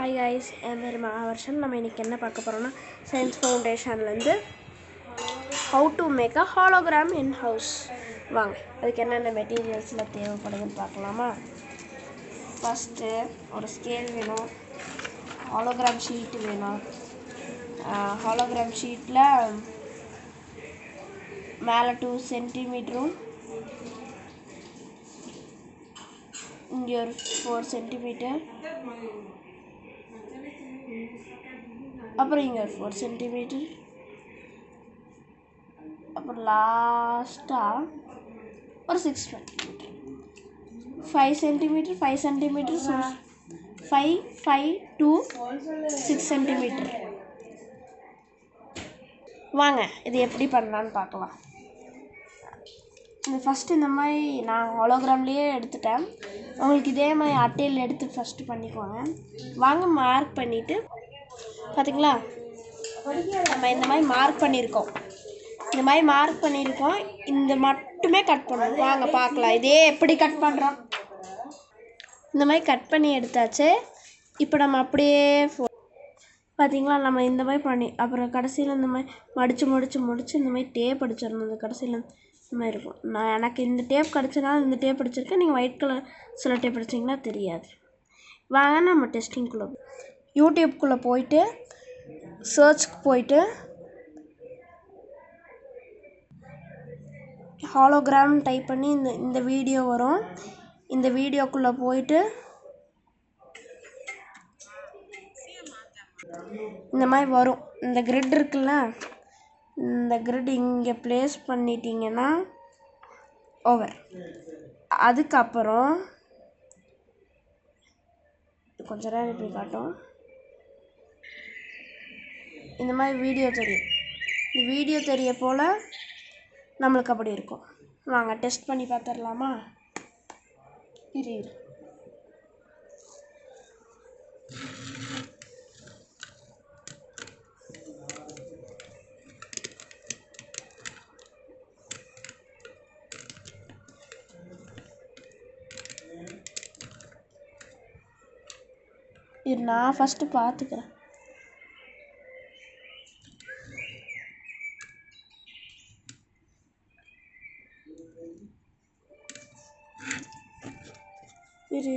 Hi guys, என் பேர் மகாவர்ஷன். நம்ம இன்றைக்கி என்ன பார்க்க போகிறோம்னா சயின்ஸ் ஃபவுண்டேஷன்லேருந்து how to make a hologram in house. வாங்க, அதுக்கு என்னென்ன மெட்டீரியல்ஸில் தேவைப்படுதுன்னு பார்க்கலாமா. ஃபஸ்ட்டு ஒரு ஸ்கேல் வேணும், ஹாலோகிராம் ஷீட்டு வேணும். ஹாலோகிராம் ஷீட்டில் மேலே 2 சென்டிமீட்டரும் இங்கே ஒரு 4 சென்டிமீட்டர், அப்புறம் இங்கே ஒரு 4 சென்டிமீட்டர், அப்புறம் லாஸ்ட்டாக ஒரு 6 சென்டிமீட்டர், 5 சென்டிமீட்டர் 5 சென்டிமீட்டர் 5 5 2 6 சென்டிமீட்டர். வாங்க இது எப்படி பண்ணலான்னு பார்க்கலாம். ஃபஸ்ட்டு இந்த மாதிரி நான் ஹாலோகிராம்லேயே எடுத்துட்டேன். உங்களுக்கு இதே மாதிரி அட்டையில் எடுத்து ஃபஸ்ட்டு பண்ணிக்குவாங்க. வாங்க மார்க் பண்ணிவிட்டு பார்த்திங்களா, நம்ம இந்த மாதிரி மார்க் பண்ணியிருக்கோம். இந்த மட்டுமே கட் பண்ணணும். வாங்க பார்க்கலாம் இதே எப்படி கட் பண்ணுறோம். இந்த மாதிரி கட் பண்ணி எடுத்தாச்சு. இப்போ நம்ம அப்படியே பார்த்திங்களா, நம்ம இந்த மாதிரி பண்ணி அப்புறம் கடைசியில் இந்த மாதிரி மடித்து இந்த மாதிரி டேப் அடிச்சிடணும். இந்த கடைசியில் இந்த மாதிரி இருக்கும். எனக்கு இந்த டேப் கிடச்சனால இந்த டேப் அடிச்சிருக்கேன். நீங்கள் ஒயிட் கலர் சில டேப் அடிச்சிங்கன்னா தெரியாது. வாங்க நம்ம டெஸ்டிங்குள்ளே யூடியூப்குள்ளே போயிட்டு சர்ச்சுக்கு போயிட்டு ஹாலோகிராம் டைப் பண்ணி இந்த வீடியோ வரும். இந்த வீடியோக்குள்ளே போயிட்டு இந்த மாதிரி வரும். இந்த கிரிட் இருக்குல்ல, இந்த கிரிட் இங்கே ப்ளேஸ் பண்ணிட்டீங்கன்னா ஓவர். அதுக்கப்புறம் கொஞ்சம் நேரம் இப்படி காட்டும். இந்த மாதிரி வீடியோ தெரியும். இந்த வீடியோ தெரிய போல் நம்மளுக்கு அப்படி இருக்கும். வாங்க டெஸ்ட் பண்ணி பார்த்துடலாமா. நான் ஃபஸ்ட்டு பார்த்துக்கிறேன். இரு